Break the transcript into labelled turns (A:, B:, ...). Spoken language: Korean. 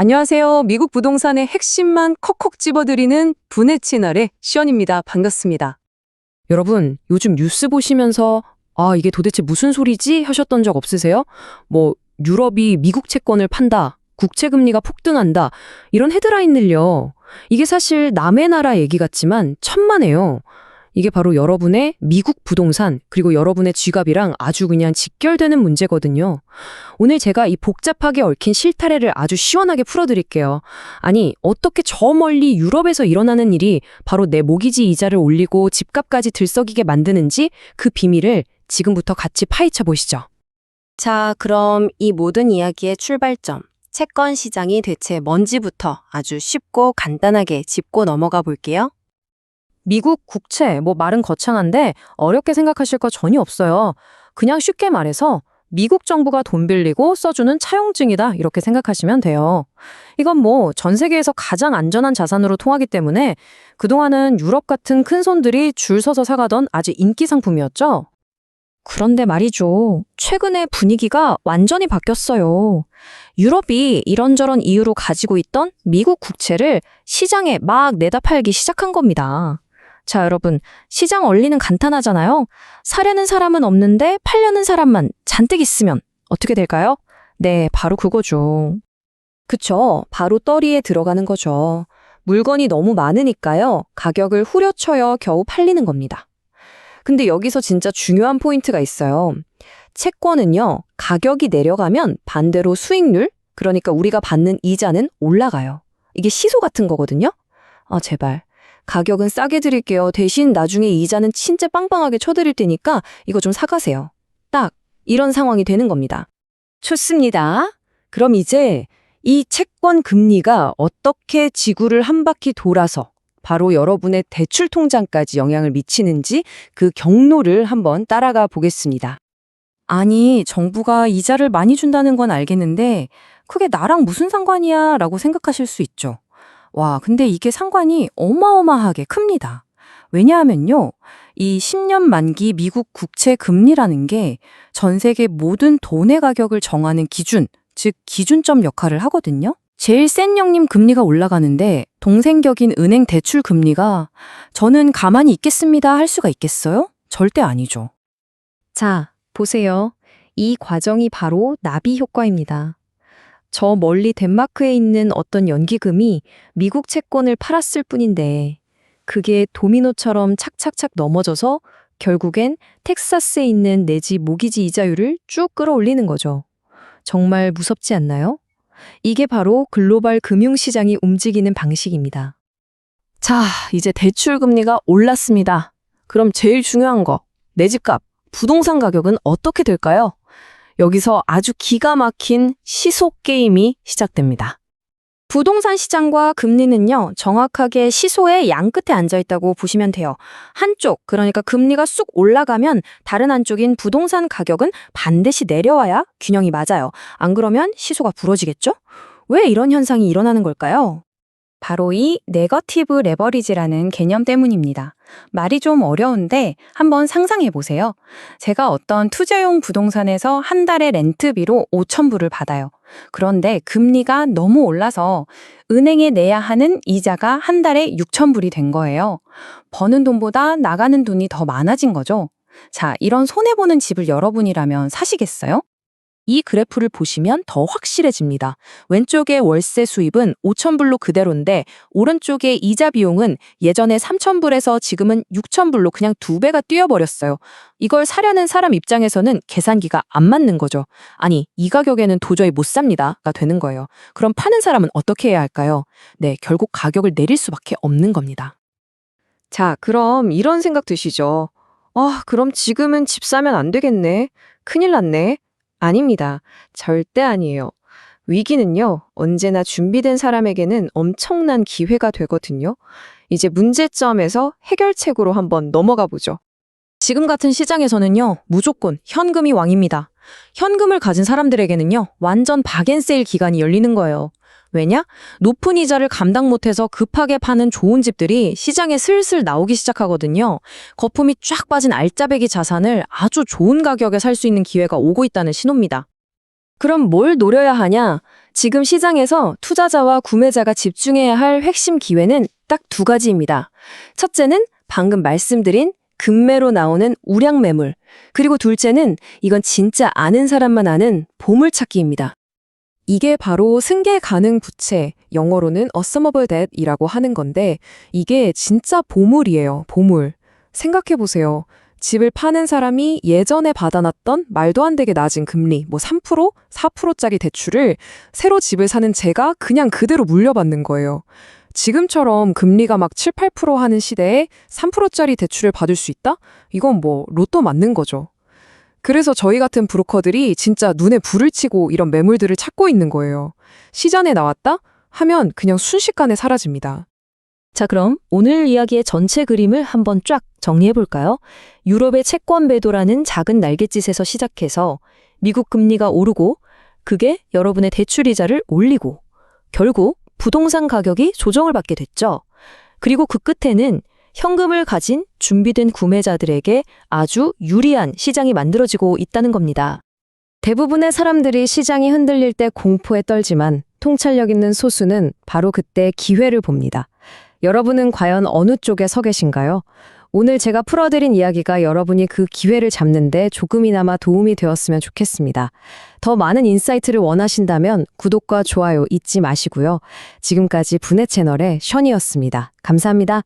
A: 안녕하세요. 미국 부동산의 핵심만 콕콕 집어드리는 분해 채널의 시연입니다. 반갑습니다.
B: 여러분, 요즘 뉴스 보시면서 이게 도대체 무슨 소리지? 하셨던 적 없으세요? 유럽이 미국 채권을 판다, 국채 금리가 폭등한다, 이런 헤드라인을요. 이게 사실 남의 나라 얘기 같지만 천만에요. 이게 바로 여러분의 미국 부동산, 그리고 여러분의 지갑이랑 아주 그냥 직결되는 문제거든요. 오늘 제가 이 복잡하게 얽힌 실타래를 아주 시원하게 풀어드릴게요. 아니, 어떻게 저 멀리 유럽에서 일어나는 일이 바로 내 모기지 이자를 올리고 집값까지 들썩이게 만드는지 그 비밀을 지금부터 같이 파헤쳐 보시죠.
C: 자, 그럼 이 모든 이야기의 출발점, 채권 시장이 대체 뭔지부터 아주 쉽고 간단하게 짚고 넘어가 볼게요.
B: 미국 국채, 말은 거창한데 어렵게 생각하실 거 전혀 없어요. 그냥 쉽게 말해서 미국 정부가 돈 빌리고 써주는 차용증이다, 이렇게 생각하시면 돼요. 이건 전 세계에서 가장 안전한 자산으로 통하기 때문에 그동안은 유럽 같은 큰 손들이 줄 서서 사가던 아주 인기 상품이었죠. 그런데 말이죠. 최근에 분위기가 완전히 바뀌었어요. 유럽이 이런저런 이유로 가지고 있던 미국 국채를 시장에 막 내다 팔기 시작한 겁니다. 자, 여러분, 시장 원리는 간단하잖아요. 사려는 사람은 없는데 팔려는 사람만 잔뜩 있으면 어떻게 될까요? 네, 바로 그거죠. 그쵸, 바로 떨이에 들어가는 거죠. 물건이 너무 많으니까요. 가격을 후려쳐야 겨우 팔리는 겁니다. 근데 여기서 진짜 중요한 포인트가 있어요. 채권은요, 가격이 내려가면 반대로 수익률, 그러니까 우리가 받는 이자는 올라가요. 이게 시소 같은 거거든요. 제발. 가격은 싸게 드릴게요. 대신 나중에 이자는 진짜 빵빵하게 쳐드릴 테니까 이거 좀 사가세요. 딱 이런 상황이 되는 겁니다.
D: 좋습니다. 그럼 이제 이 채권 금리가 어떻게 지구를 한 바퀴 돌아서 바로 여러분의 대출 통장까지 영향을 미치는지 그 경로를 한번 따라가 보겠습니다.
B: 아니, 정부가 이자를 많이 준다는 건 알겠는데 그게 나랑 무슨 상관이야? 라고 생각하실 수 있죠. 근데 이게 상관이 어마어마하게 큽니다. 왜냐하면요, 이 10년 만기 미국 국채 금리라는 게 전 세계 모든 돈의 가격을 정하는 기준, 즉 기준점 역할을 하거든요. 제일 센 형님 금리가 올라가는데 동생격인 은행 대출 금리가 저는 가만히 있겠습니다 할 수가 있겠어요? 절대 아니죠.
C: 자, 보세요. 이 과정이 바로 나비 효과입니다. 저 멀리 덴마크에 있는 어떤 연기금이 미국 채권을 팔았을 뿐인데 그게 도미노처럼 착착착 넘어져서 결국엔 텍사스에 있는 내 집 모기지 이자율을 쭉 끌어올리는 거죠. 정말 무섭지 않나요? 이게 바로 글로벌 금융시장이 움직이는 방식입니다.
B: 자, 이제 대출 금리가 올랐습니다. 그럼 제일 중요한 거, 내 집값, 부동산 가격은 어떻게 될까요? 여기서 아주 기가 막힌 시소 게임이 시작됩니다.
C: 부동산 시장과 금리는요, 정확하게 시소의 양끝에 앉아 있다고 보시면 돼요. 한쪽, 그러니까 금리가 쑥 올라가면 다른 한쪽인 부동산 가격은 반드시 내려와야 균형이 맞아요. 안 그러면 시소가 부러지겠죠? 왜 이런 현상이 일어나는 걸까요? 바로 이 네거티브 레버리지라는 개념 때문입니다. 말이 좀 어려운데 한번 상상해 보세요. 제가 어떤 투자용 부동산에서 한 달에 렌트비로 5,000불을 받아요. 그런데 금리가 너무 올라서 은행에 내야 하는 이자가 한 달에 6,000불이 된 거예요. 버는 돈보다 나가는 돈이 더 많아진 거죠. 자, 이런 손해보는 집을 여러분이라면 사시겠어요? 이 그래프를 보시면 더 확실해집니다. 왼쪽의 월세 수입은 5,000불로 그대로인데 오른쪽의 이자 비용은 예전에 3,000불에서 지금은 6,000불로 그냥 2배가 뛰어버렸어요. 이걸 사려는 사람 입장에서는 계산기가 안 맞는 거죠. 아니, 이 가격에는 도저히 못 삽니다가 되는 거예요. 그럼 파는 사람은 어떻게 해야 할까요? 네, 결국 가격을 내릴 수밖에 없는 겁니다.
D: 자, 그럼 이런 생각 드시죠? 그럼 지금은 집 사면 안 되겠네. 큰일 났네. 아닙니다. 절대 아니에요. 위기는요, 언제나 준비된 사람에게는 엄청난 기회가 되거든요. 이제 문제점에서 해결책으로 한번 넘어가 보죠.
B: 지금 같은 시장에서는요, 무조건 현금이 왕입니다. 현금을 가진 사람들에게는요, 완전 박앤세일 기간이 열리는 거예요. 왜냐? 높은 이자를 감당 못해서 급하게 파는 좋은 집들이 시장에 슬슬 나오기 시작하거든요. 거품이 쫙 빠진 알짜배기 자산을 아주 좋은 가격에 살 수 있는 기회가 오고 있다는 신호입니다. 그럼 뭘 노려야 하냐?
C: 지금 시장에서 투자자와 구매자가 집중해야 할 핵심 기회는 딱 두 가지입니다. 첫째는 방금 말씀드린 급매로 나오는 우량 매물. 그리고 둘째는 이건 진짜 아는 사람만 아는 보물찾기입니다.
E: 이게 바로 승계 가능 부채, 영어로는 assumable debt이라고 하는 건데 이게 진짜 보물이에요, 보물. 생각해보세요. 집을 파는 사람이 예전에 받아놨던 말도 안 되게 낮은 금리, 3%, 4%짜리 대출을 새로 집을 사는 제가 그냥 그대로 물려받는 거예요. 지금처럼 금리가 막 7, 8% 하는 시대에 3%짜리 대출을 받을 수 있다? 이건 로또 맞는 거죠. 그래서 저희 같은 브로커들이 진짜 눈에 불을 치고 이런 매물들을 찾고 있는 거예요. 시장에 나왔다? 하면 그냥 순식간에 사라집니다.
C: 자, 그럼 오늘 이야기의 전체 그림을 한번 쫙 정리해 볼까요? 유럽의 채권 배도라는 작은 날갯짓에서 시작해서 미국 금리가 오르고 그게 여러분의 대출 이자를 올리고 결국 부동산 가격이 조정을 받게 됐죠. 그리고 그 끝에는 현금을 가진 준비된 구매자들에게 아주 유리한 시장이 만들어지고 있다는 겁니다.
B: 대부분의 사람들이 시장이 흔들릴 때 공포에 떨지만 통찰력 있는 소수는 바로 그때 기회를 봅니다. 여러분은 과연 어느 쪽에 서 계신가요? 오늘 제가 풀어드린 이야기가 여러분이 그 기회를 잡는데 조금이나마 도움이 되었으면 좋겠습니다. 더 많은 인사이트를 원하신다면 구독과 좋아요 잊지 마시고요. 지금까지 분해 채널의 션이었습니다. 감사합니다.